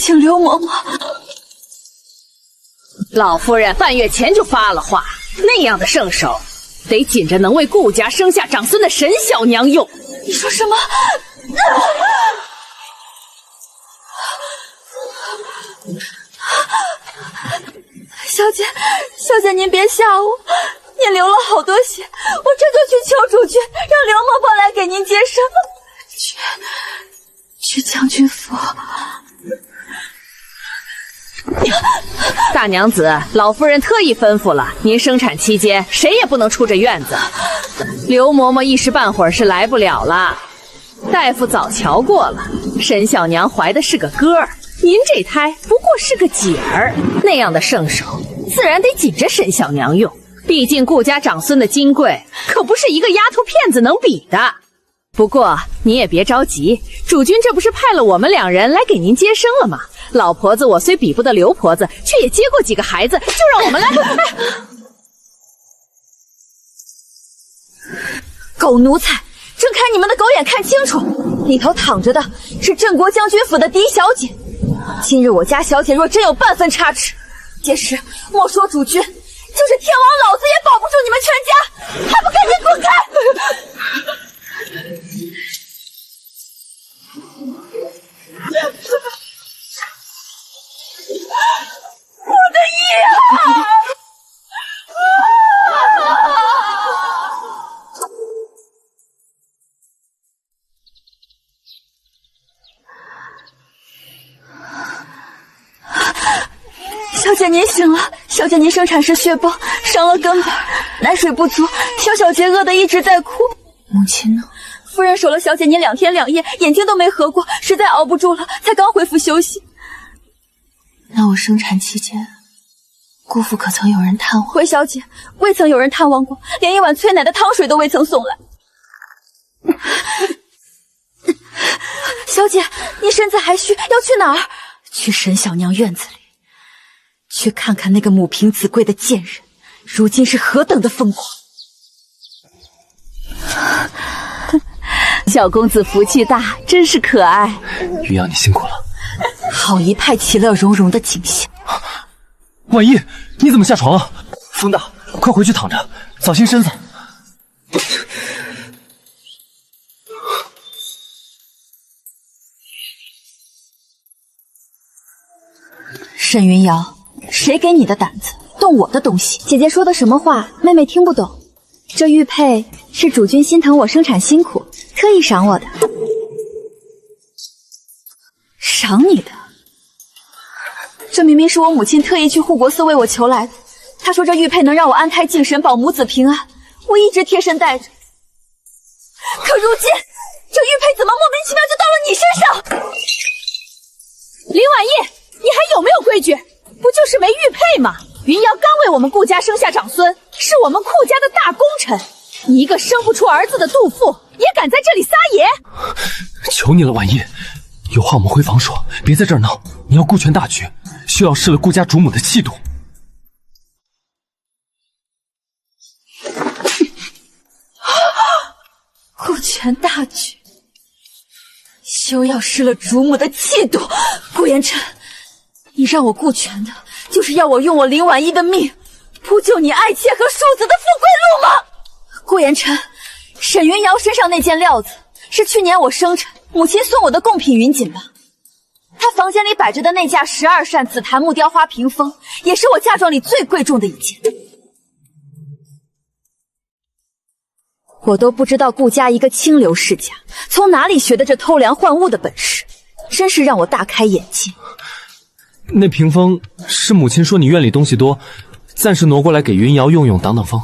请刘嬷嬷。老夫人半月前就发了话，那样的圣手，得紧着能为顾家生下长孙的沈小娘用。你说什么？小姐您别吓我，您流了好多血，我这就去求主君，让刘嬷嬷来给您接生。去将军府。大娘子，老夫人特意吩咐了，您生产期间谁也不能出这院子。刘嬷嬷一时半会儿是来不了了。大夫早瞧过了，沈小娘怀的是个哥儿，您这胎不过是个姐儿，那样的圣手自然得紧着沈小娘用。毕竟顾家长孙的金贵可不是一个丫头片子能比的。不过您也别着急，主君这不是派了我们2人来给您接生了吗？老婆子我虽比不得刘婆子，却也接过几个孩子，就让我们来。狗奴才，睁开你们的狗眼看清楚，里头躺着的是镇国将军府的嫡小姐。今日我家小姐若真有半分差池，届时莫说主君，就是天王老子也保不住你们全家，还不赶紧滚开！我的意啊！小姐您醒了，小姐您生产时血崩，伤了根本，奶水不足，小小姐饿得一直在哭。母亲呢？夫人守了小姐您2天2夜，眼睛都没合过，实在熬不住了，才刚恢复休息。那我生产期间，姑父可曾有人探望？回小姐，未曾有人探望过，连一碗催奶的汤水都未曾送来。小姐，你身子还虚，要去哪儿？去沈小娘院子里，去看看那个母凭子贵的贱人，如今是何等的疯狂。小公子福气大，真是可爱。余阳，你辛苦了。好一派其乐融融的景象。婉意，你怎么下床了？风大，快回去躺着，小心身子。沈云瑶，谁给你的胆子动我的东西？姐姐说的什么话，妹妹听不懂。这玉佩是主君心疼我生产辛苦，特意赏我的。赏你的？这明明是我母亲特意去护国寺为我求来的。她说这玉佩能让我安胎净神，保母子平安，我一直贴身带着。可如今，这玉佩怎么莫名其妙就到了你身上？林婉意，你还有没有规矩？不就是枚玉佩吗？云瑶刚为我们顾家生下长孙，是我们顾家的大功臣。你一个生不出儿子的杜父，也敢在这里撒野？求你了，婉意，有话我们回房说，别在这儿闹。你要顾全大局，休要失了顾家主母的气度。顾全大局，休要失了主母的气度。顾言琛，你让我顾全的，就是要我用我林婉意的命，扑救你爱妾和庶子的富贵路吗？顾言琛，沈云瑶身上那件料子，是去年我生产母亲送我的贡品云锦吧？她房间里摆着的那架12扇紫檀木雕花屏风，也是我嫁妆里最贵重的一件。我都不知道顾家一个清流世家从哪里学的这偷梁换物的本事，真是让我大开眼界。那屏风是母亲说你院里东西多，暂时挪过来给云瑶用用挡挡风。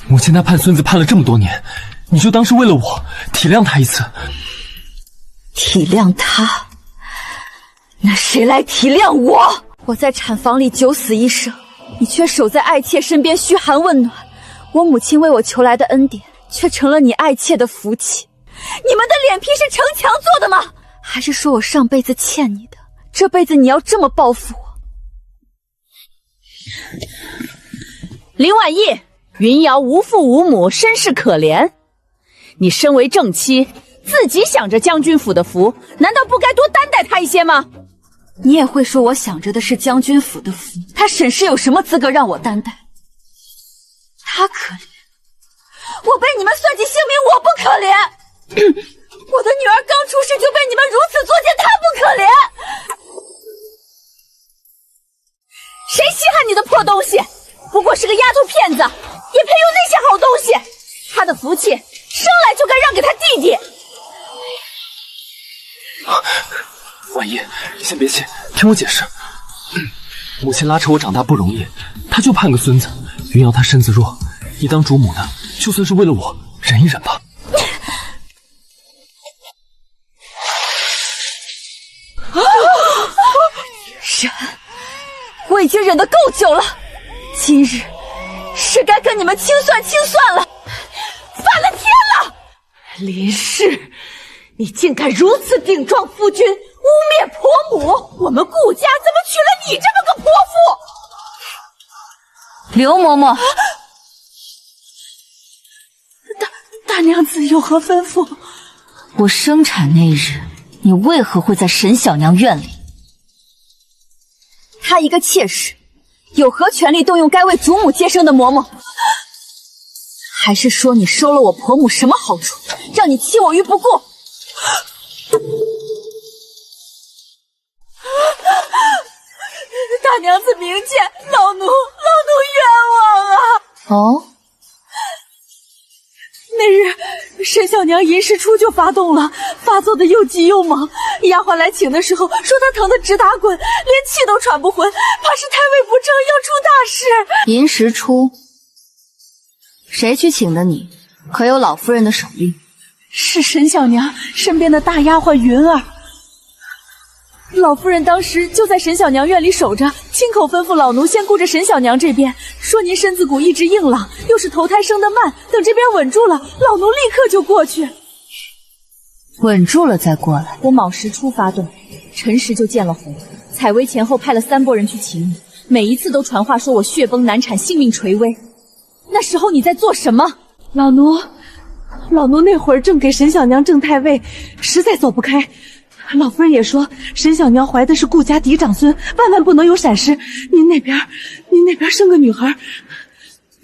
母亲她盼孙子盼了这么多年，你就当是为了我体谅她一次。体谅她？那谁来体谅我？我在产房里九死一生，你却守在爱妾身边嘘寒问暖，我母亲为我求来的恩典，却成了你爱妾的福气。你们的脸皮是城墙做的吗？还是说我上辈子欠你的，这辈子你要这么报复我？林婉意，云瑶无父无母，身世可怜。你身为正妻，自己享着将军府的福，难道不该多担待她一些吗？你也会说我想着的是将军府的福。他沈氏有什么资格让我担待？他可怜，我被你们算计性命，我不可怜。我的女儿刚出世就被你们如此作践，她不可怜。谁稀罕你的破东西？不过是个丫头片子，也配用那些好东西？她的福气生来就该让给她弟弟。婉仪，先别气，听我解释。母亲拉扯我长大不容易，她就盼个孙子。云瑶她身子弱，你当主母的，就算是为了我，忍一忍吧。忍，我已经忍得够久了，今日是该跟你们清算了。反了天了！林氏，你竟敢如此顶撞夫君，污蔑婆母！我们顾家怎么娶了你这么个泼妇？刘嬷嬷，大娘子有何吩咐？我生产那日，你为何会在沈小娘院里？她一个妾室，有何权利动用该为主母接生的嬷嬷？还是说你收了我婆母什么好处，让你弃我于不顾？大娘子明鉴，老奴冤枉啊！哦，那日沈小娘寅时初就发动了，发作的又急又猛。丫鬟来请的时候说她疼得直打滚，连气都喘不浑，怕是胎位不正要出大事。寅时初，谁去请的你？可有老夫人的手令？是沈小娘身边的大丫鬟云儿。老夫人当时就在沈小娘院里守着，亲口吩咐老奴先顾着沈小娘这边，说您身子骨一直硬朗，又是头胎生得慢，等这边稳住了，老奴立刻就过去。稳住了再过来。我卯时初发动，辰时就见了红，采薇前后派了3拨人去请你，每一次都传话说我血崩难产，性命垂危。那时候你在做什么？老奴那会儿正给沈小娘正太位，实在走不开。老夫人也说沈小娘怀的是顾家嫡长孙，万万不能有闪失。您那边生个女孩，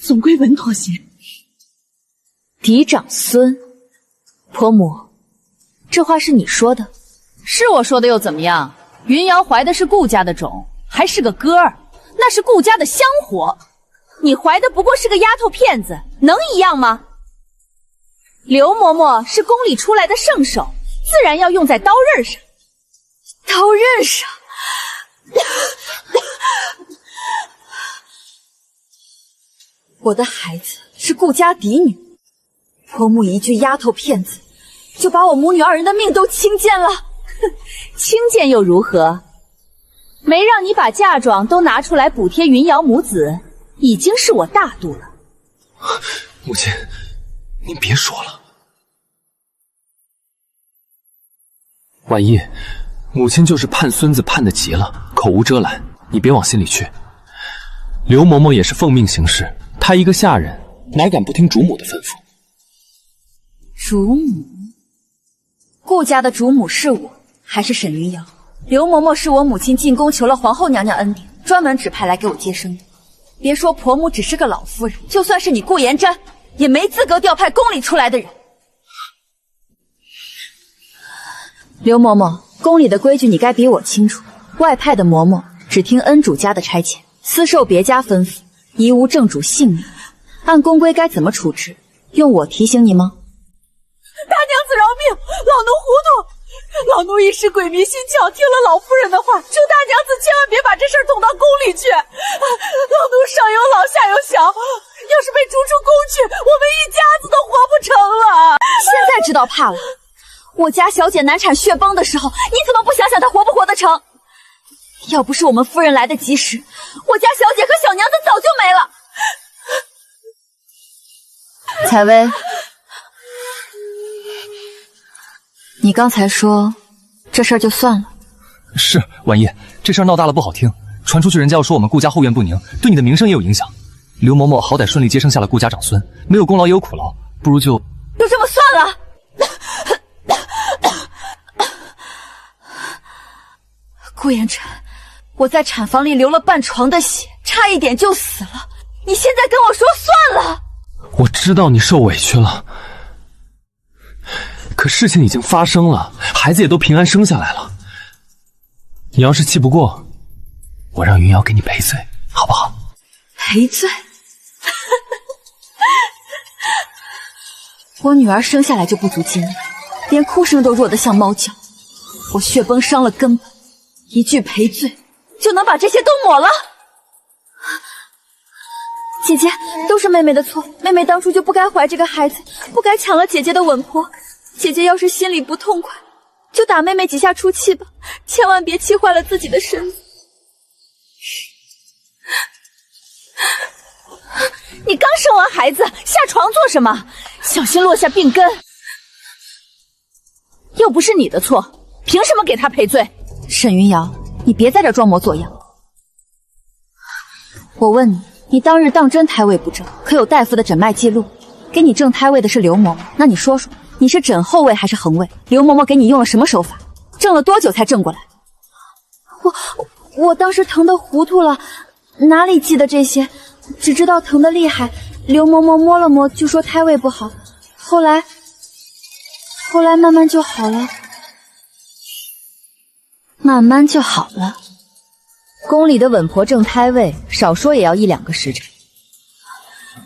总归稳妥些。嫡长孙，婆母，这话是你说的？是我说的又怎么样？云瑶怀的是顾家的种，还是个哥儿，那是顾家的香火。你怀的不过是个丫头片子，能一样吗？刘嬷嬷是宫里出来的圣手，自然要用在刀刃上。刀刃上？我的孩子是顾家嫡女，婆母一句丫头片子，就把我母女2人的命都轻贱了。轻贱又如何？没让你把嫁妆都拿出来补贴云瑶母子，已经是我大度了。母亲，您别说了。婉仪，母亲就是盼孙子盼得急了，口无遮拦，你别往心里去。刘嬷嬷也是奉命行事，她一个下人，哪敢不听主母的吩咐？主母？顾家的主母是我，还是沈云瑶？刘嬷嬷是我母亲进宫求了皇后娘娘恩典，专门指派来给我接生的。别说婆母只是个老夫人，就算是你顾延瞻，也没资格调派宫里出来的人。刘嬷嬷，宫里的规矩你该比我清楚，外派的嬷嬷只听恩主家的差遣，私受别家吩咐，贻误正主性命，按宫规该怎么处置，用我提醒你吗？大娘子饶命，老奴糊涂，老奴一时鬼迷心窍，听了老夫人的话，求大娘子千万别把这事儿捅到宫里去。老奴上有老下有小，要是被逐出宫去，我们一家子都活不成了。现在知道怕了。我家小姐难产血崩的时候，你怎么不想想她活不活得成？要不是我们夫人来得及时，我家小姐和小娘子早就没了。采薇，你刚才说这事儿就算了？是，婉仪，这事儿闹大了不好听，传出去人家要说我们顾家后院不宁，对你的名声也有影响。刘嬷嬷好歹顺利接生下了顾家长孙，没有功劳也有苦劳，不如就这么算了。顾顾言晨，我在产房里流了半床的血，差一点就死了，你现在跟我说算了？我知道你受委屈了，可事情已经发生了，孩子也都平安生下来了。你要是气不过，我让云瑶给你赔罪，好不好？赔罪？我女儿生下来就不足惊讶，连哭声都弱得像猫叫。我血崩伤了根本，一句赔罪就能把这些都抹了？姐姐，都是妹妹的错，妹妹当初就不该怀这个孩子，不该抢了姐姐的稳婆。姐姐要是心里不痛快，就打妹妹几下出气吧，千万别气坏了自己的身子。你刚生完孩子，下床做什么？小心落下病根。又不是你的错，凭什么给他赔罪？沈云瑶，你别在这装模作样。我问你，你当日当真胎位不正，可有大夫的诊脉记录？给你正胎位的是刘嬷嬷，那你说说，你是诊后位还是横位？刘嬷嬷给你用了什么手法？正了多久才正过来？我当时疼得糊涂了，哪里记得这些？只知道疼得厉害。刘嬷嬷摸了摸，就说胎位不好。后来慢慢就好了，慢慢就好了。宫里的稳婆正胎位，少说也要1-2个时辰。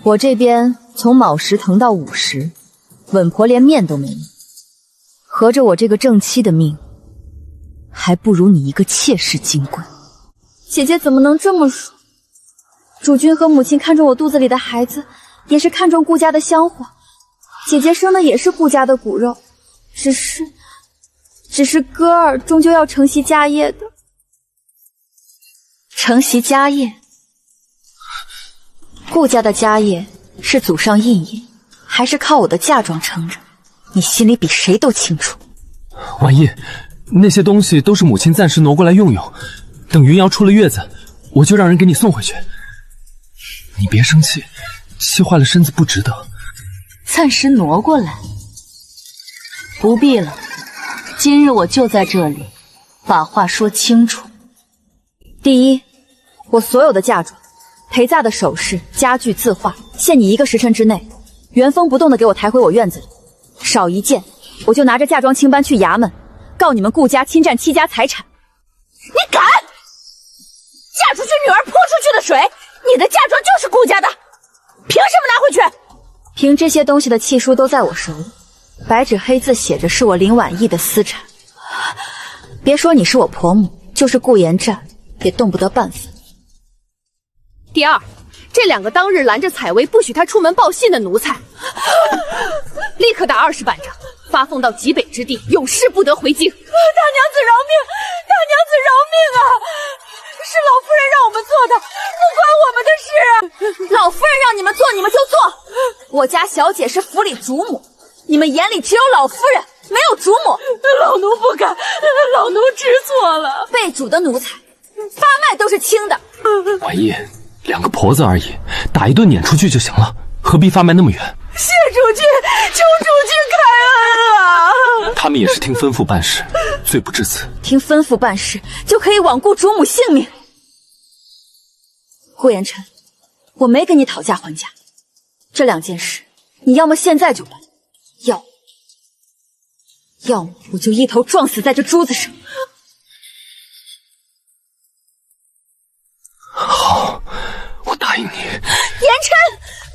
我这边从卯时疼到午时，稳婆连面都没了。合着我这个正妻的命，还不如你一个妾室金贵。姐姐怎么能这么说？主君和母亲看中我肚子里的孩子，也是看中顾家的香火。姐姐生的也是顾家的骨肉，只是哥儿终究要承袭家业的。承袭家业？顾家的家业是祖上印印，还是靠我的嫁妆撑着？你心里比谁都清楚。婉意，那些东西都是母亲暂时挪过来用用，等云瑶出了月子，我就让人给你送回去。你别生气，气坏了身子不值得。暂时挪过来，不必了。今日我就在这里，把话说清楚。第一，我所有的嫁妆、陪嫁的首饰、家具、字画，限你1个时辰之内，原封不动的给我抬回我院子里。少一件，我就拿着嫁妆清班去衙门，告你们顾家侵占戚家财产。你敢！嫁出去女儿泼出去的水，你的嫁妆就是顾家的，凭什么拿回去？凭这些东西的契书都在我手里，白纸黑字写着是我林婉意的私产。别说你是我婆母，就是顾延战也动不得半分。第二，这2个当日拦着采薇不许她出门报信的奴才，立刻打20板杖，发送到极北之地，永世不得回京。大娘子饶命！大娘子饶命啊！是老夫人让我们做的，不关我们的事。老夫人让你们做，你们就做。我家小姐是府里主母，你们眼里只有老夫人，没有主母。老奴不敢，老奴知错了。被主的奴才，发卖都是轻的。婉意，2个婆子而已，打一顿撵出去就行了，何必发卖那么远？谢主君，求主君开恩啊！他们也是听吩咐办事，罪不至此。听吩咐办事就可以罔顾主母性命？顾延琛，我没跟你讨价还价，这2件事，你要么现在就办，要么我就一头撞死在这珠子上。好，我答应你。延琛，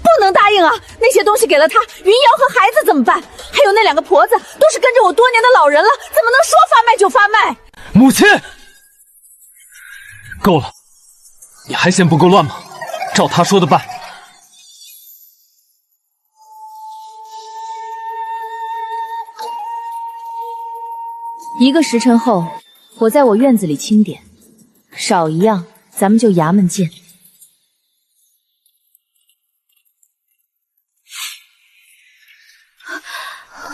不能答应啊！那些东西给了他，云瑶和孩子怎么办？还有那2个婆子，都是跟着我多年的老人了，怎么能说发卖就发卖？母亲，够了，你还嫌不够乱吗？照他说的办。1个时辰后，我在我院子里清点，少一样，咱们就衙门见。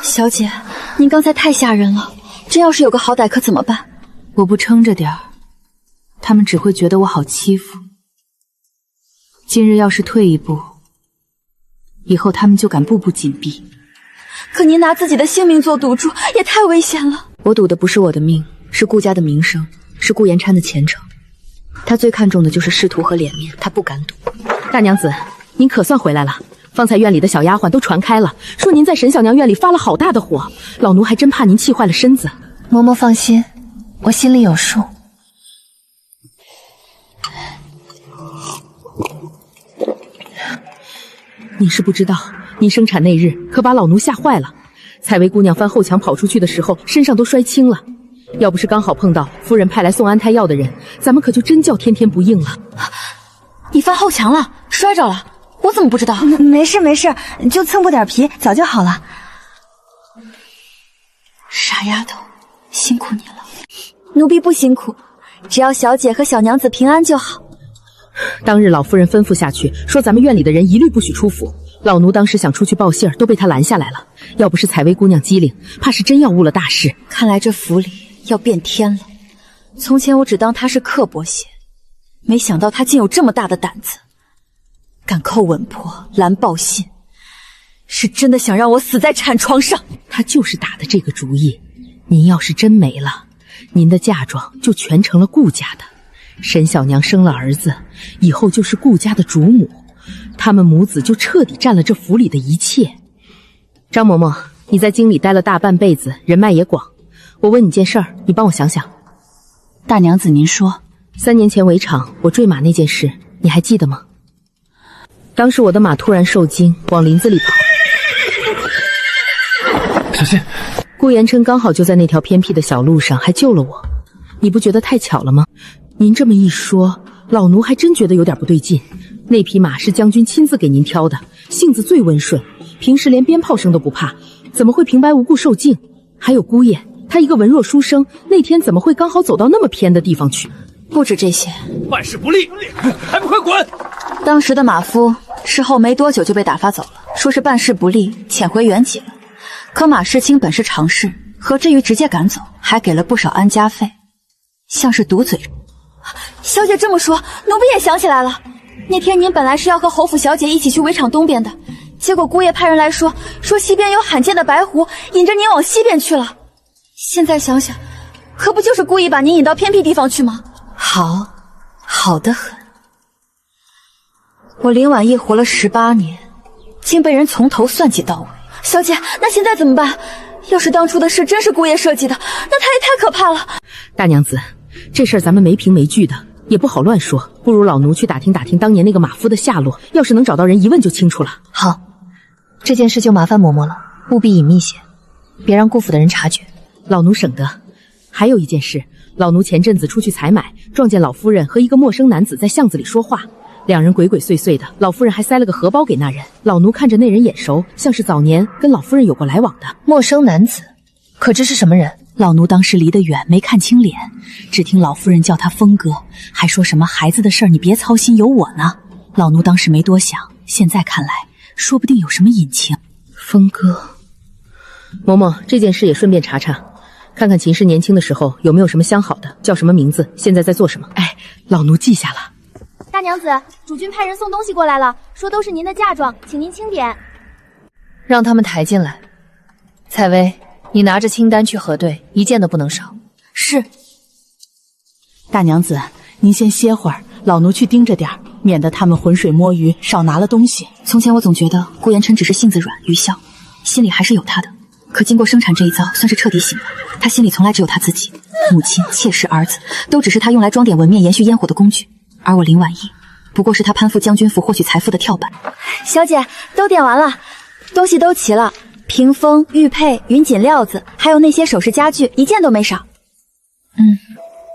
小姐，您刚才太吓人了，真要是有个好歹可怎么办？我不撑着点儿，他们只会觉得我好欺负。今日要是退一步，以后他们就敢步步紧逼。可您拿自己的性命做赌注，也太危险了。我赌的不是我的命，是顾家的名声，是顾延琛的前程。他最看重的就是仕途和脸面，他不敢赌。大娘子，您可算回来了。方才院里的小丫鬟都传开了，说您在沈小娘院里发了好大的火，老奴还真怕您气坏了身子。嬷嬷放心，我心里有数。你是不知道，您生产那日可把老奴吓坏了。采薇姑娘翻后墙跑出去的时候，身上都摔青了。要不是刚好碰到夫人派来送安胎药的人，咱们可就真叫天天不应了。你翻后墙了，摔着了，我怎么不知道？没事没事，就蹭破点皮，早就好了。傻丫头，辛苦你了。奴婢不辛苦，只要小姐和小娘子平安就好。当日老夫人吩咐下去，说咱们院里的人一律不许出府。老奴当时想出去报信儿，都被她拦下来了。要不是采薇姑娘机灵，怕是真要误了大事。看来这府里要变天了。从前我只当她是刻薄些，没想到她竟有这么大的胆子，敢扣稳婆拦报信，是真的想让我死在产床上。她就是打的这个主意。您要是真没了，您的嫁妆就全成了顾家的。沈小娘生了儿子，以后就是顾家的主母，他们母子就彻底占了这府里的一切。张嬷嬷，你在京里待了大半辈子，人脉也广。我问你件事儿，你帮我想想。大娘子，您说，3年前围场我坠马那件事，你还记得吗？当时我的马突然受惊，往林子里跑。小心！顾延琛刚好就在那条偏僻的小路上，还救了我。你不觉得太巧了吗？您这么一说，老奴还真觉得有点不对劲。那匹马是将军亲自给您挑的，性子最温顺，平时连鞭炮声都不怕，怎么会平白无故受惊？还有姑爷，他一个文弱书生，那天怎么会刚好走到那么偏的地方去？不止这些，办事不力，还不快滚！当时的马夫事后没多久就被打发走了，说是办事不力，遣回原籍了。可马世清本是常侍，何至于直接赶走，还给了不少安家费，像是堵嘴。小姐这么说，奴婢也想起来了。那天您本来是要和侯府小姐一起去围场东边的，结果姑爷派人来说西边有罕见的白狐，引着您往西边去了。现在想想，可不就是故意把您引到偏僻地方去吗？好得很。我林婉意活了18年，竟被人从头算计到尾。小姐，那现在怎么办？要是当初的事真是姑爷设计的，那他也太可怕了。大娘子，这事儿咱们没凭没据的，也不好乱说，不如老奴去打听打听当年那个马夫的下落，要是能找到人，一问就清楚了。好，这件事就麻烦嬷嬷了，务必隐秘些，别让顾府的人察觉。老奴省得。还有一件事，老奴前阵子出去采买，撞见老夫人和一个陌生男子在巷子里说话，两人鬼鬼祟祟的，老夫人还塞了个荷包给那人。老奴看着那人眼熟，像是早年跟老夫人有过来往的。陌生男子，可知是什么人？老奴当时离得远，没看清脸，只听老夫人叫他峰哥，还说什么孩子的事儿你别操心，有我呢。老奴当时没多想，现在看来，说不定有什么隐情。峰哥，嬷嬷，这件事也顺便查查，看看秦氏年轻的时候有没有什么相好的，叫什么名字，现在在做什么。哎，老奴记下了。大娘子，主君派人送东西过来了，说都是您的嫁妆，请您清点。让他们抬进来。采薇，你拿着清单去核对，一件都不能少。是。大娘子，您先歇会儿，老奴去盯着点儿，免得他们浑水摸鱼，少拿了东西。从前我总觉得顾延琛只是性子软愚孝，心里还是有他的。可经过生产这一遭，算是彻底醒了。他心里从来只有他自己，母亲、妾室、儿子，都只是他用来装点纹面、延续烟火的工具。而我林婉意，不过是他攀附将军府获取财富的跳板。小姐，都点完了，东西都齐了，屏风、玉佩、云锦料子，还有那些首饰家具，一件都没少。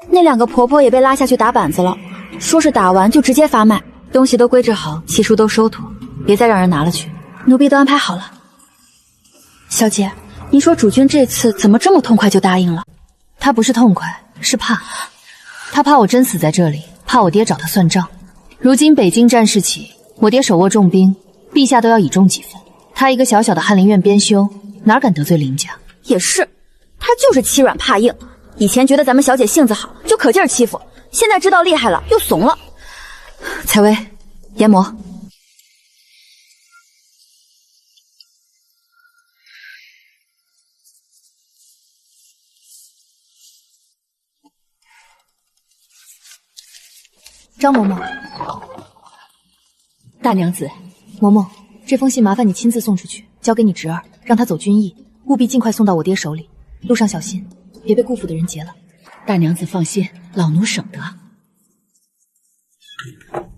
那2个婆婆也被拉下去打板子了，说是打完就直接发卖。东西都归置好，奇书都收妥，别再让人拿了去。奴婢都安排好了。小姐，您说主君这次怎么这么痛快就答应了？他不是痛快，是怕。他怕我真死在这里，怕我爹找他算账。如今北京战事起，我爹手握重兵，陛下都要倚重几分。他一个小小的翰林院编修，哪敢得罪林家？也是，他就是欺软怕硬。以前觉得咱们小姐性子好，就可劲儿欺负，现在知道厉害了，又怂了。采薇，研磨。张嬷嬷。大娘子，嬷嬷，这封信麻烦你亲自送出去，交给你侄儿，让他走军医，务必尽快送到我爹手里。路上小心，别被顾府的人劫了。大娘子放心，老奴省得。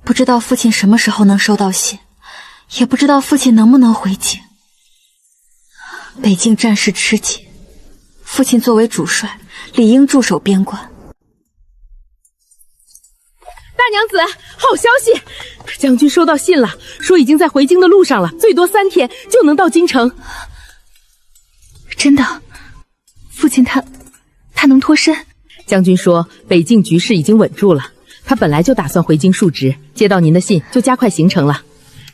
不知道父亲什么时候能收到信，也不知道父亲能不能回京。北境战事吃紧，父亲作为主帅，理应驻守边关。大娘子，好消息！将军收到信了，说已经在回京的路上了，最多3天就能到京城。真的？父亲他能脱身？将军说北境局势已经稳住了，他本来就打算回京述职，接到您的信就加快行程了。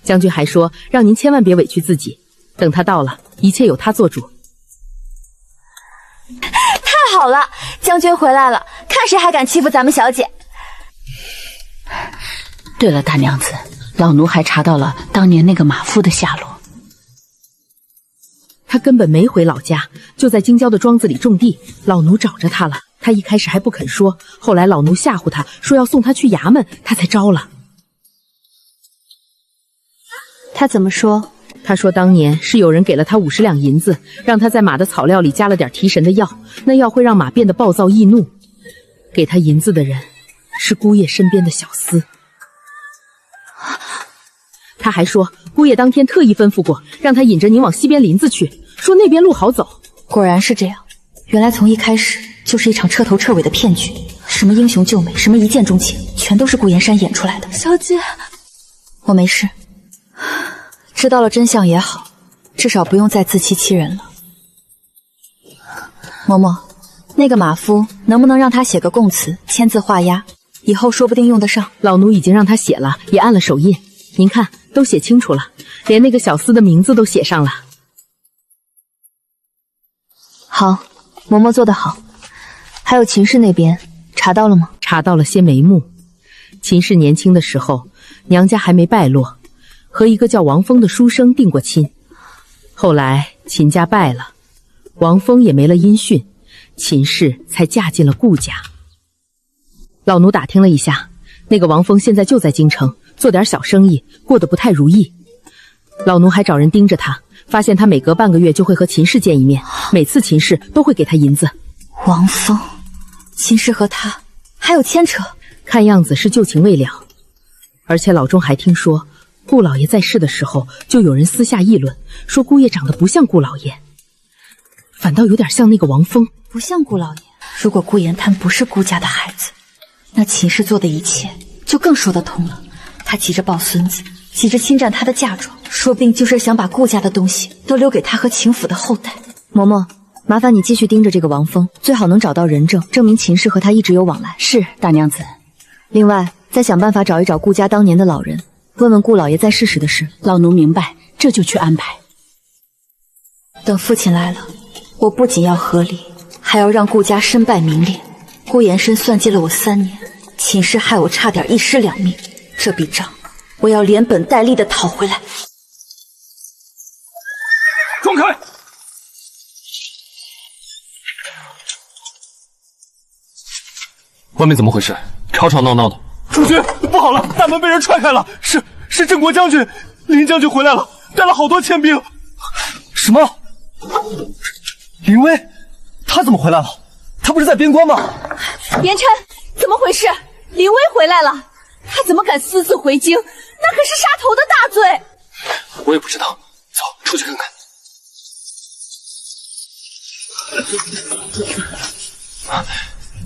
将军还说让您千万别委屈自己，等他到了，一切由他做主。太好了，将军回来了，看谁还敢欺负咱们小姐。对了，大娘子，老奴还查到了当年那个马夫的下落。他根本没回老家，就在京郊的庄子里种地。老奴找着他了，他一开始还不肯说，后来老奴吓唬他说要送他去衙门，他才招了。他怎么说？他说当年是有人给了他50两银子，让他在马的草料里加了点提神的药，那药会让马变得暴躁易怒。给他银子的人是姑爷身边的小厮。他还说姑爷当天特意吩咐过，让他引着您往西边林子去，说那边路好走。果然是这样，原来从一开始就是一场彻头彻尾的骗局。什么英雄救美，什么一见钟情，全都是顾延山演出来的。小姐，我没事，知道了真相也好，至少不用再自欺欺人了。嬷嬷，那个马夫能不能让他写个供词，签字画押，以后说不定用得上。老奴已经让他写了，也按了手印，您看都写清楚了，连那个小厮的名字都写上了。好，嬷嬷做得好。还有秦氏那边查到了吗？查到了些眉目。秦氏年轻的时候，娘家还没败落，和一个叫王峰的书生定过亲。后来秦家败了，王峰也没了音讯，秦氏才嫁进了顾家。老奴打听了一下，那个王峰现在就在京城做点小生意，过得不太如意。老奴还找人盯着他，发现他每隔半个月就会和秦氏见一面，每次秦氏都会给他银子。王峰，秦氏和他还有牵扯，看样子是旧情未了。而且老钟还听说，顾老爷在世的时候，就有人私下议论，说姑爷长得不像顾老爷，反倒有点像那个王峰。不像顾老爷。如果顾延滩不是顾家的孩子，那秦氏做的一切就更说得通了。他急着抱孙子，急着侵占他的嫁妆，说不定就是想把顾家的东西都留给他和秦府的后代。嬷嬷，麻烦你继续盯着这个王峰，最好能找到人证，证明秦氏和他一直有往来。是，大娘子。另外，再想办法找一找顾家当年的老人，问问顾老爷在世时的事。老奴明白，这就去安排。等父亲来了，我不仅要合理，还要让顾家身败名裂。顾延深算计了我3年，秦氏害我差点1尸2命，这笔账我要连本带利的讨回来。放开！外面怎么回事？吵吵闹闹的。主君，不好了，大门被人踹开了，是郑国将军，林将军回来了，带了好多牵兵。什么？林威，他怎么回来了？他不是在边关吗？言琛，怎么回事？林威回来了，他怎么敢私自回京？那可是杀头的大罪。我也不知道，走，出去看看。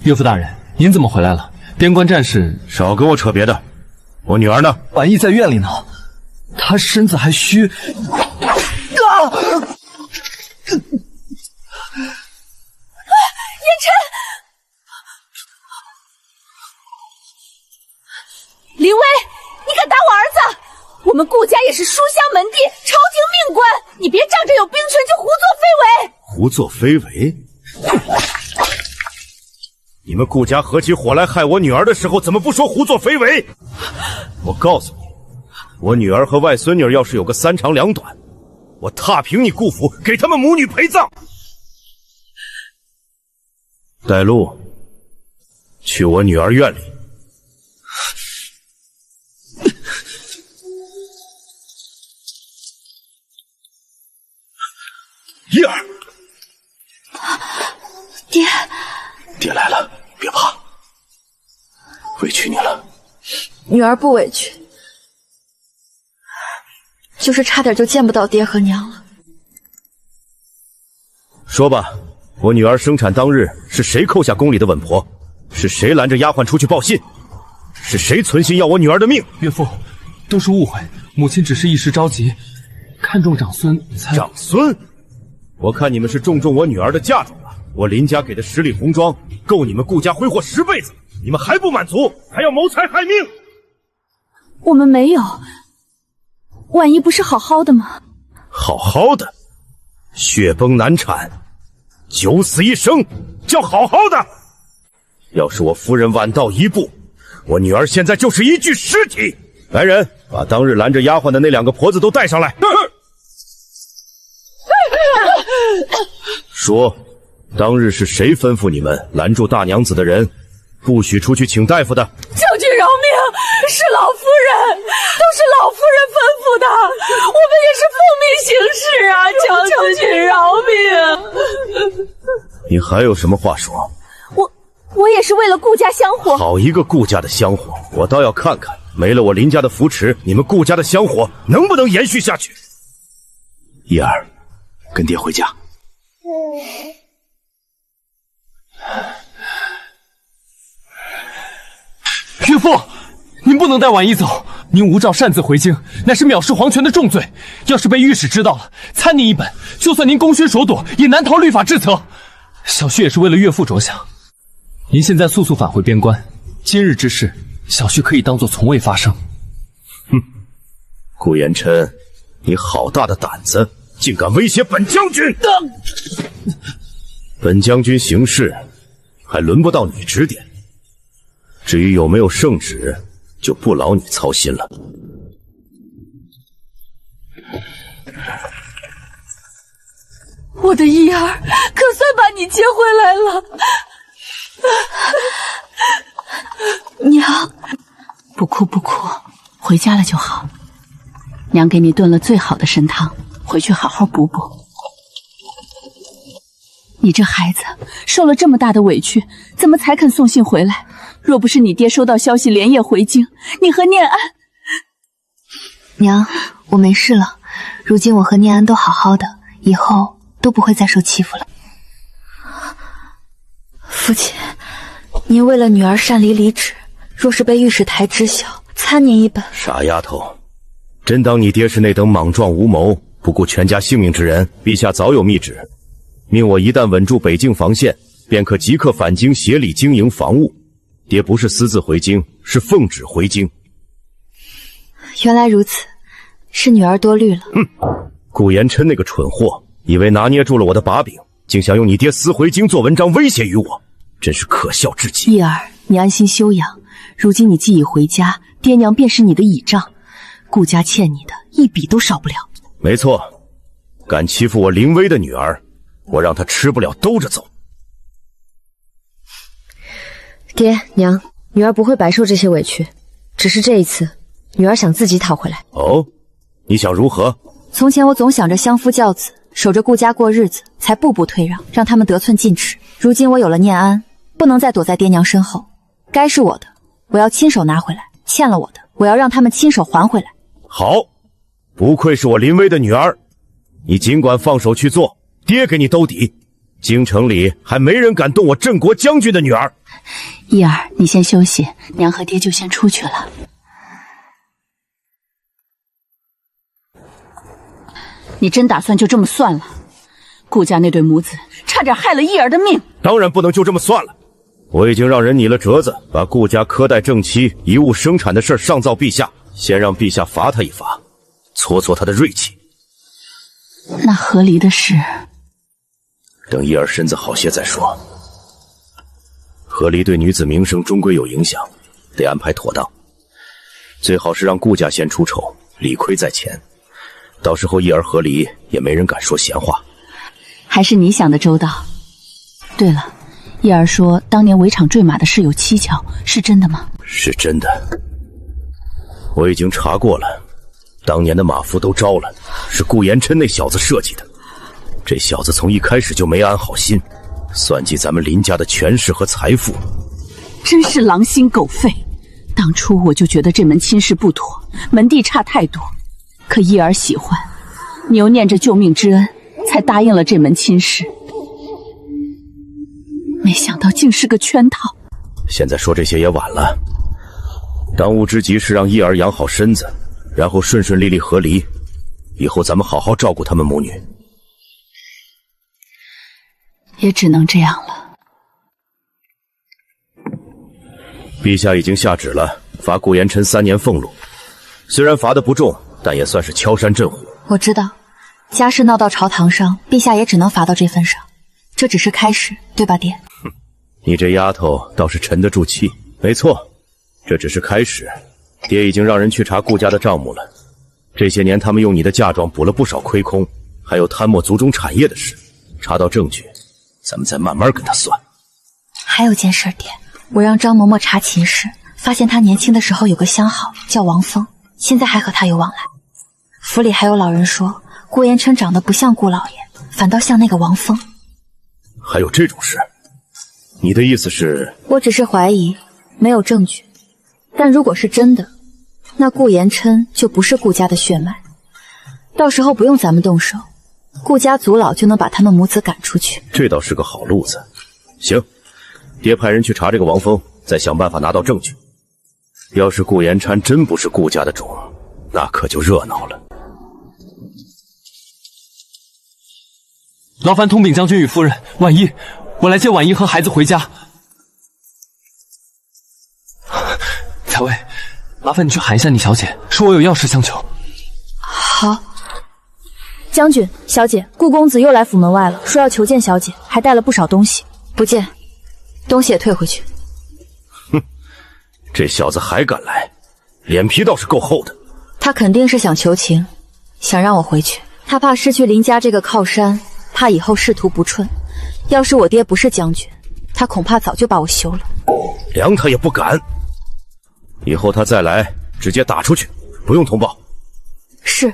岳父大人，您怎么回来了？边关战事……少跟我扯别的，我女儿呢？婉意在院里呢，她身子还虚。言琛，林威，你敢打我儿子？我们顾家也是书香门第，朝廷命官，你别仗着有兵权就胡作非为。胡作非为？你们顾家合起伙来害我女儿的时候，怎么不说胡作非为？我告诉你，我女儿和外孙女要是有个3长2短，我踏平你顾府，给他们母女陪葬。带路，去我女儿院里。叶儿，爹，爹来了，别怕，委屈你了。女儿不委屈，就是差点就见不到爹和娘了。说吧，我女儿生产当日是谁扣下宫里的稳婆？是谁拦着丫鬟出去报信？是谁存心要我女儿的命？岳父，都是误会，母亲只是一时着急，看中长孙才……长孙？我看你们是重我女儿的嫁妆了。我林家给的10里红妆，够你们顾家挥霍10辈子，你们还不满足，还要谋财害命？我们没有，婉仪不是好好的吗？好好的，血崩难产，九死一生，叫好好的。要是我夫人晚到一步，我女儿现在就是一具尸体。来人，把当日拦着丫鬟的那2个婆子都带上来。说，当日是谁吩咐你们拦住大娘子的人，不许出去请大夫的？将军饶命，是老夫人，都是老夫人吩咐的，我们也是奉命行事啊！将军饶命。你还有什么话说？我也是为了顾家香火。好一个顾家的香火，我倒要看看，没了我林家的扶持，你们顾家的香火能不能延续下去？叶儿，跟爹回家。岳父，您不能带婉仪走，您无照擅自回京，乃是藐视皇权的重罪。要是被御史知道了，参您一本，就算您功勋所躲，也难逃律法治责。小婿也是为了岳父着想。您现在速速返回边关，今日之事，小婿可以当作从未发生。哼，顾延琛，你好大的胆子，竟敢威胁本将军！本将军行事，还轮不到你指点。至于有没有圣旨，就不劳你操心了。我的一儿，可算把你接回来了。娘，不哭不哭，回家了就好。娘给你炖了最好的参汤，回去好好补补。你这孩子受了这么大的委屈，怎么才肯送信回来？若不是你爹收到消息连夜回京，你和念安……娘，我没事了。如今我和念安都好好的，以后都不会再受欺负了。父亲，您为了女儿擅离离职，若是被御史台知晓，参您一本。傻丫头，真当你爹是那等莽撞无谋、不顾全家性命之人？陛下早有密旨，命我一旦稳住北境防线，便可即刻返京协理经营防务。爹不是私自回京，是奉旨回京。原来如此，是女儿多虑了。顾延琛那个蠢货，以为拿捏住了我的把柄，竟想用你爹私回京做文章威胁于我，真是可笑至极。义儿，你安心休养。如今你既已回家，爹娘便是你的倚仗，顾家欠你的一笔都少不了。没错，敢欺负我林薇的女儿，我让她吃不了兜着走。爹娘，女儿不会白受这些委屈，只是这一次，女儿想自己讨回来。哦，你想如何？从前我总想着相夫教子，守着顾家过日子，才步步退让，让他们得寸进尺。如今我有了念安，不能再躲在爹娘身后，该是我的，我要亲手拿回来；欠了我的，我要让他们亲手还回来。好，不愧是我林薇的女儿，你尽管放手去做，爹给你兜底。京城里还没人敢动我镇国将军的女儿。义儿，你先休息，娘和爹就先出去了。你真打算就这么算了？顾家那对母子差点害了义儿的命。当然不能就这么算了，我已经让人拟了折子，把顾家苛待正妻、贻误生产的事上奏陛下，先让陛下罚他一罚，挫挫他的锐气。那和离的事，等义儿身子好些再说。和离对女子名声终归有影响，得安排妥当。最好是让顾家先出丑，理亏在前，到时候义儿和离也没人敢说闲话。还是你想的周到。对了，义儿说当年围场坠马的事有蹊跷，是真的吗？是真的，我已经查过了，当年的马夫都招了，是顾延琛那小子设计的。这小子从一开始就没安好心，算计咱们林家的权势和财富，真是狼心狗肺。当初我就觉得这门亲事不妥，门第差太多，可一儿喜欢，你又念着救命之恩，才答应了这门亲事。没想到竟是个圈套。现在说这些也晚了，当务之急是让一儿养好身子，然后顺顺利利和离，以后咱们好好照顾他们母女。也只能这样了。陛下已经下旨了，罚顾延琛3年俸禄。虽然罚的不重，但也算是敲山震虎。我知道，家事闹到朝堂上，陛下也只能罚到这份上。这只是开始，对吧，爹？你这丫头倒是沉得住气。没错，这只是开始。爹已经让人去查顾家的账目了。这些年他们用你的嫁妆补了不少亏空，还有贪墨族中产业的事。查到证据，咱们再慢慢跟他算。还有件事，爹，我让张嬷嬷查秦氏，发现她年轻的时候有个相好叫王峰，现在还和他有往来。府里还有老人说，顾延琛长得不像顾老爷，反倒像那个王峰。还有这种事？你的意思是？我只是怀疑，没有证据。但如果是真的，那顾延琛就不是顾家的血脉，到时候不用咱们动手，顾家族老就能把他们母子赶出去。这倒是个好路子。行，爹派人去查这个王峰，再想办法拿到证据。要是顾延琛真不是顾家的种，那可就热闹了。劳烦通禀将军与夫人，婉仪，我来接婉仪和孩子回家。彩薇，麻烦你去喊一下你小姐，说我有要事相求。好。将军、小姐，顾公子又来府门外了，说要求见小姐，还带了不少东西。不见，东西也退回去。哼，这小子还敢来，脸皮倒是够厚的。他肯定是想求情，想让我回去。他怕失去林家这个靠山，怕以后仕途不顺。要是我爹不是将军，他恐怕早就把我休了。凉他也不敢。以后他再来，直接打出去，不用通报。是。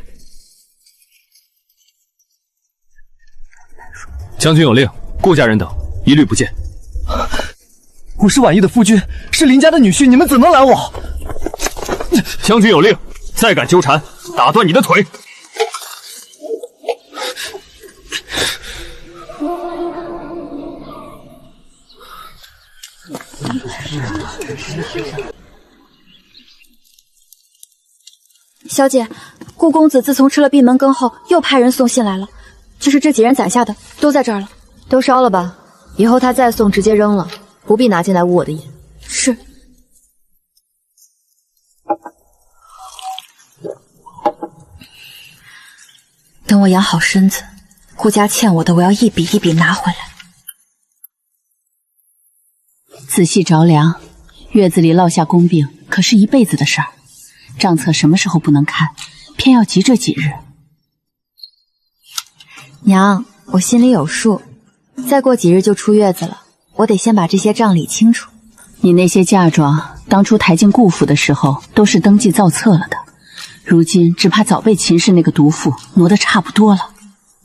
将军有令，顾家人等一律不见。我是婉仪的夫君，是林家的女婿，你们怎能拦我？将军有令，再敢纠缠，打断你的腿！小姐，顾公子自从吃了闭门羹后，又派人送信来了，就是这几人攒下的，都在这儿了。都烧了吧，以后他再送直接扔了，不必拿进来污我的眼。是。等我养好身子，顾家欠我的，我要一笔一笔拿回来。仔细着凉，月子里落下宫病，可是一辈子的事儿。账册什么时候不能看，偏要急这几日。娘，我心里有数，再过几日就出月子了，我得先把这些账理清楚。你那些嫁妆，当初抬进顾府的时候都是登记造册了的，如今只怕早被秦氏那个毒妇挪得差不多了。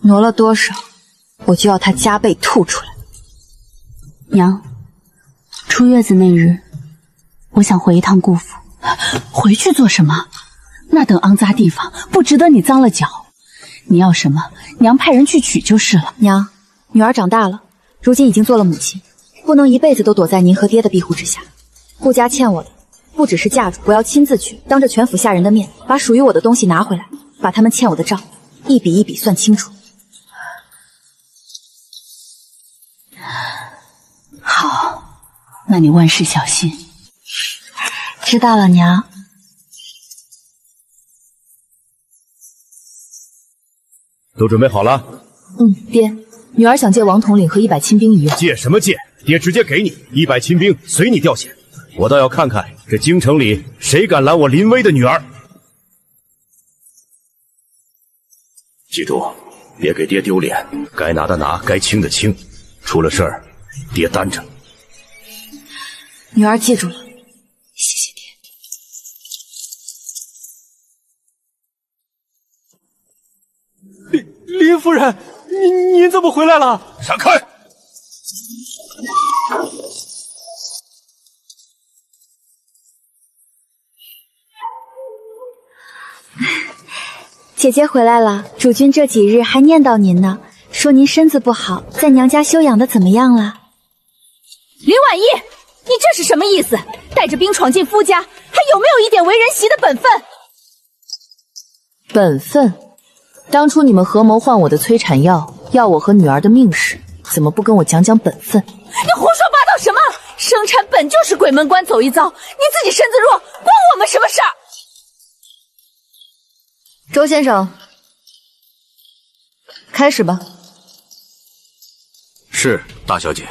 挪了多少，我就要他加倍吐出来。娘，出月子那日，我想回一趟顾府。回去做什么？那等肮脏地方不值得你脏了脚。你要什么，娘派人去取就是了。娘，女儿长大了，如今已经做了母亲，不能一辈子都躲在您和爹的庇护之下。顾家欠我的不只是嫁妆，我要亲自去，当着全府下人的面，把属于我的东西拿回来，把他们欠我的账一笔一笔算清楚。好，那你万事小心。知道了，娘。都准备好了？爹，女儿想借王统领和100亲兵一用。借什么借？爹直接给你100亲兵，随你调遣。我倒要看看这京城里谁敢拦我林薇的女儿。记住，别给爹丢脸，该拿的拿，该清的清，出了事儿，爹担着。女儿记住了。谢谢爹。林夫人，您怎么回来了？闪开！姐姐回来了，主君这几日还念叨您呢，说您身子不好，在娘家休养的怎么样了？林婉仪，你这是什么意思？带着兵闯进夫家，还有没有一点为人媳的本分？本分？当初你们合谋换我的催产药，要我和女儿的命时，怎么不跟我讲讲本分？你胡说八道什么？生产本就是鬼门关走一遭，你自己身子弱，关我们什么事儿？周先生，开始吧。是，大小姐。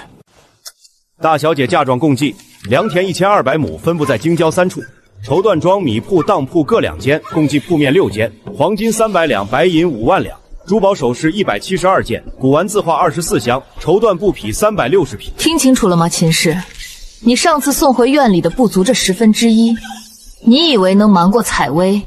大小姐嫁妆共计良田1200亩，分布在京郊3处，绸缎庄、米铺、当铺各2间，共计铺面6间，黄金300两，白银5万两，珠宝首饰172件，古玩字画24箱，绸缎布匹360匹。听清楚了吗，秦氏？你上次送回院里的不足这1/10，你以为能瞒过采薇，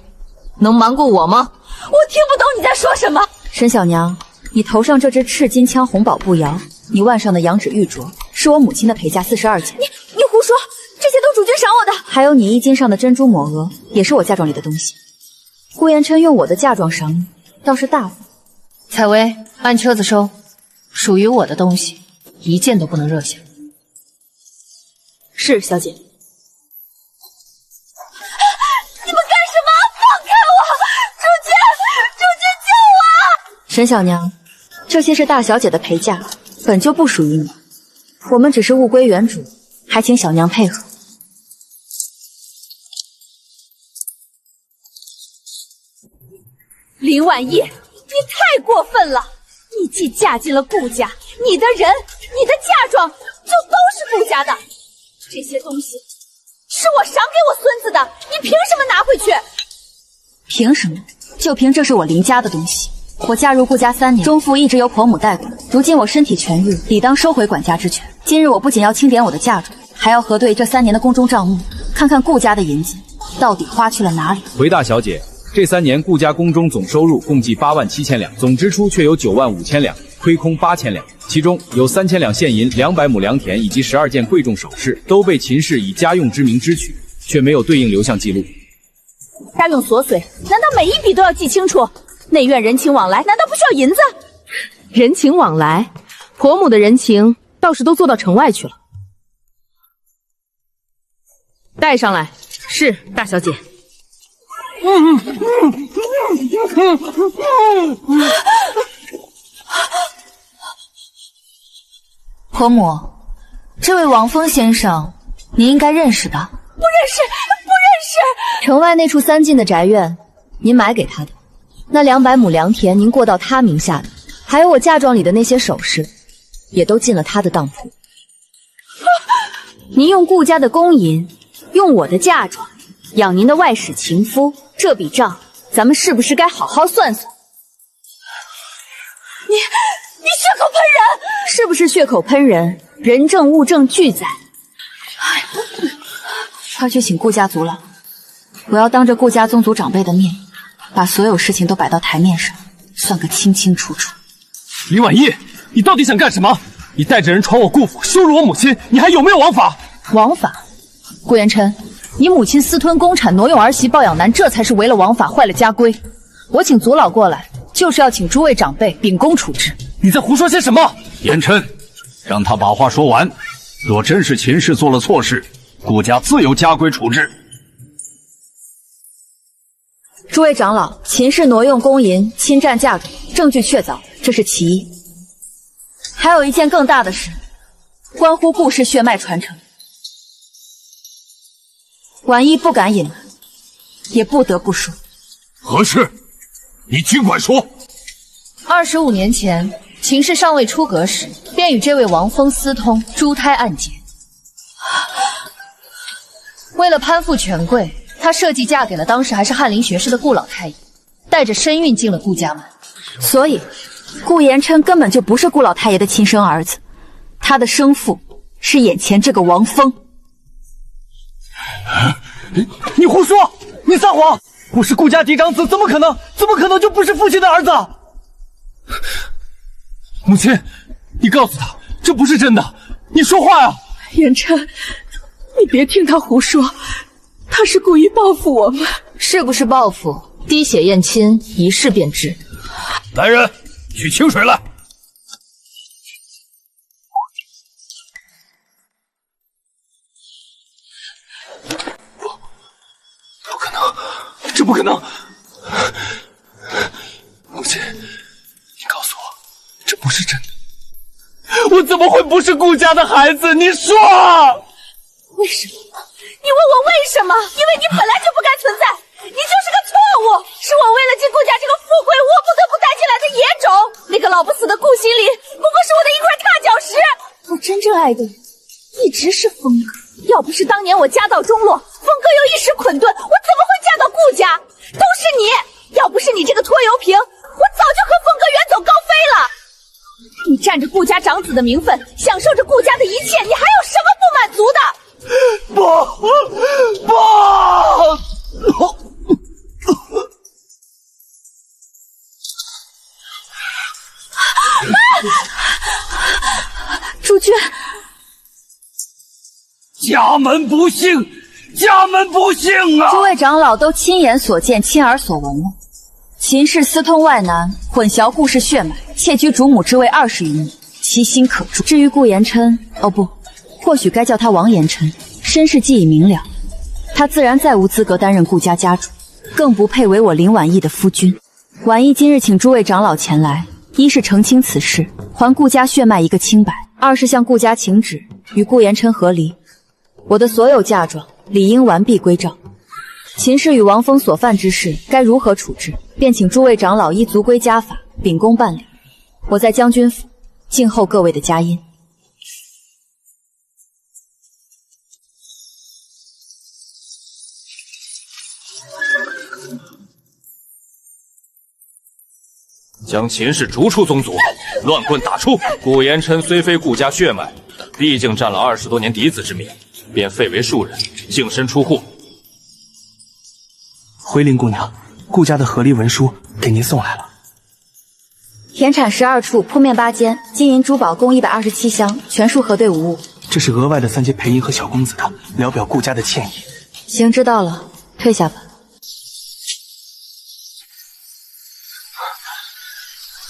能瞒过我吗？我听不懂你在说什么。沈小娘，你头上这只赤金枪红宝步摇，你腕上的羊脂玉镯，是我母亲的陪嫁42件。你胡说，这些都主君赏我的。还有你衣襟上的珍珠抹额，也是我嫁妆里的东西。顾延琛用我的嫁妆赏你，倒是大方。采薇，按车子收，属于我的东西，一件都不能热下。是，小姐。沈小娘，这些是大小姐的陪嫁，本就不属于你，我们只是物归原主，还请小娘配合。林婉仪，你太过分了！你既嫁进了顾家，你的人、你的嫁妆就都是顾家的，这些东西是我赏给我孙子的，你凭什么拿回去？凭什么？就凭这是我林家的东西。我嫁入顾家3年，中父一直由婆母代管，如今我身体痊愈，理当收回管家之权。今日我不仅要清点我的嫁妆，还要核对这3年的宫中账目，看看顾家的银子到底花去了哪里。回大小姐，这3年顾家宫中总收入共计8万7千两，总支出却有9万5千两，亏空8千两，其中有3千两现银、200亩良田以及12件贵重首饰，都被秦氏以家用之名支取，却没有对应流向记录。家用琐碎，难道每一笔都要记清楚？内院人情往来，难道不需要银子？人情往来，婆母的人情倒是都做到城外去了。带上来。是，大小姐。婆母，这位王峰先生，您应该认识的。不认识，不认识。城外那处3进的宅院，您买给他的。那200亩良田，您过到他名下的，还有我嫁妆里的那些首饰，也都进了他的当铺。您用顾家的公银，用我的嫁妆，养您的外室情夫，这笔账，咱们是不是该好好算算？你血口喷人，是不是血口喷人？人证物证俱在。快去请顾家族老，我要当着顾家宗族长辈的面，把所有事情都摆到台面上，算个清清楚楚。林婉仪，你到底想干什么？你带着人闯我顾府，羞辱我母亲，你还有没有王法？王法？顾延琛，你母亲私吞公产，挪用儿媳抱养男，这才是违了王法，坏了家规。我请族老过来，就是要请诸位长辈秉公处置。你在胡说些什么？延琛，让他把话说完。若真是秦氏做了错事，顾家自有家规处置。诸位长老，秦氏挪用公银，侵占嫁妆，证据确凿，这是其一。还有一件更大的事，关乎顾氏血脉传承。婉仪不敢隐瞒，也不得不说。何事？你尽管说。 25年前，秦氏尚未出阁时，便与这位王峰私通，珠胎暗结。为了攀附权贵，她设计嫁给了当时还是翰林学士的顾老太爷，带着身孕进了顾家门。所以，顾延琛根本就不是顾老太爷的亲生儿子，他的生父是眼前这个王峰。你胡说！你撒谎！我是顾家嫡长子，怎么可能就不是父亲的儿子？母亲，你告诉他这不是真的，你说话呀！言琛，你别听他胡说，他是故意报复我们。是不是报复？滴血验亲，一试便知。来人，取清水来。不可能，这不可能！母亲，你告诉我，这不是真的。我怎么会不是顾家的孩子？你说！为什么？你问我为什么？因为你本来就不该存在，你就是个错误，是我为了进顾家这个富贵窝不得不带进来的野种。那个老不死的顾行礼不过是我的一块踏脚石。我真正爱的人一直是风哥，要不是当年我家道中落，风哥又一时捆顿，我怎么会嫁到顾家？都是你！要不是你这个拖油瓶，我早就和风哥远走高飞了。你占着顾家长子的名分，享受着顾家的一切，你还有什么不满足的？不！主君，家门不幸，家门不幸啊！诸位长老都亲眼所见，亲耳所闻了。秦氏私通外男，混淆顾氏血脉，窃居主母之位20余年，其心可诛。至于顾言琛，哦不，或许该叫他王言琛，身世既已明了，他自然再无资格担任顾家家主，更不配为我林婉意的夫君。婉意今日请诸位长老前来，一是澄清此事，还顾家血脉一个清白；二是向顾家请旨，与顾言琛和离。我的所有嫁妆理应完璧归赵。秦氏与王峰所犯之事该如何处置，便请诸位长老依族规家法秉公办理。我在将军府静候各位的佳音。将秦氏逐出宗族，乱棍打出。顾言琛虽非顾家血脉，毕竟占了20多年嫡子之名，便废为庶人，净身出户。回林姑娘，顾家的和离文书给您送来了。田产12处，铺面8间，金银珠宝共127箱，全数核对无误。这是额外的3节裴银和小公子的，聊表顾家的歉意。行，知道了，退下吧。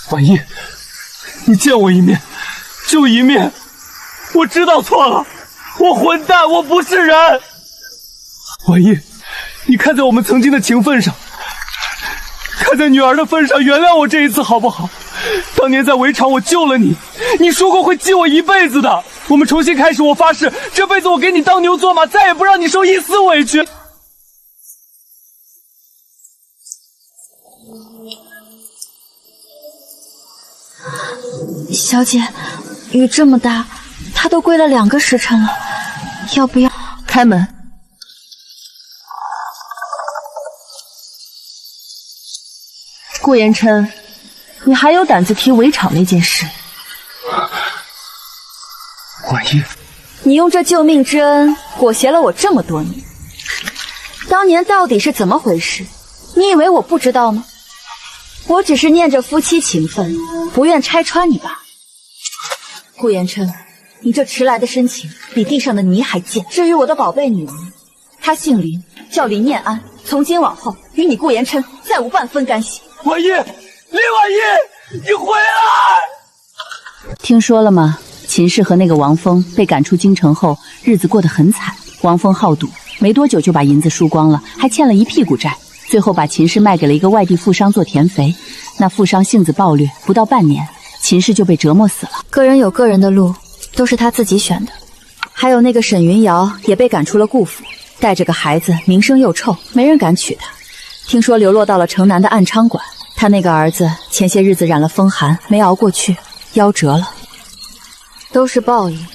婉意，你见我一面，就一面。我知道错了，我混蛋，我不是人。婉意，你看在我们曾经的情分上，看在女儿的份上，原谅我这一次好不好？当年在围场我救了你，你说过会记我一辈子的。我们重新开始，我发誓，这辈子我给你当牛做马，再也不让你受一丝委屈。小姐，雨这么大，他都跪了2个时辰了，要不要开门？顾言琛，你还有胆子提围场那件事？婉意，你用这救命之恩裹挟了我这么多年，当年到底是怎么回事？你以为我不知道吗？我只是念着夫妻情分，不愿拆穿你罢了。顾言琛，你这迟来的深情比地上的泥还贱。至于我的宝贝女儿，她姓林，叫林念安，从今往后与你顾言琛再无半分干系。婉意，林婉意，你回来！听说了吗？秦氏和那个王峰被赶出京城后，日子过得很惨。王峰好赌，没多久就把银子输光了，还欠了一屁股债。最后把秦氏卖给了一个外地富商做田肥，那富商性子暴虐，不到半年，秦氏就被折磨死了。个人有个人的路，都是他自己选的。还有那个沈云瑶也被赶出了顾府，带着个孩子，名声又臭，没人敢娶她。听说流落到了城南的暗娼馆，他那个儿子前些日子染了风寒，没熬过去，夭折了。都是报应。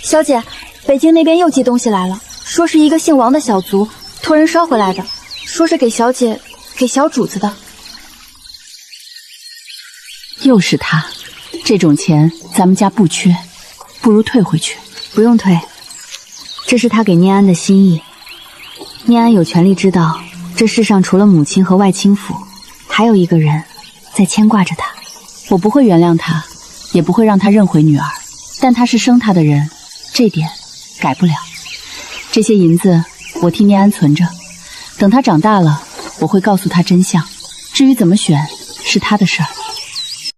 小姐，北京那边又寄东西来了，说是一个姓王的小卒托人捎回来的，说是给小姐、给小主子的。又是他，这种钱咱们家不缺，不如退回去。不用退，这是他给念安的心意。念安有权利知道，这世上除了母亲和外亲府，还有一个人在牵挂着他。我不会原谅他，也不会让他认回女儿。但他是生他的人，这点改不了。这些银子我替念安存着，等他长大了，我会告诉他真相。至于怎么选，是他的事儿。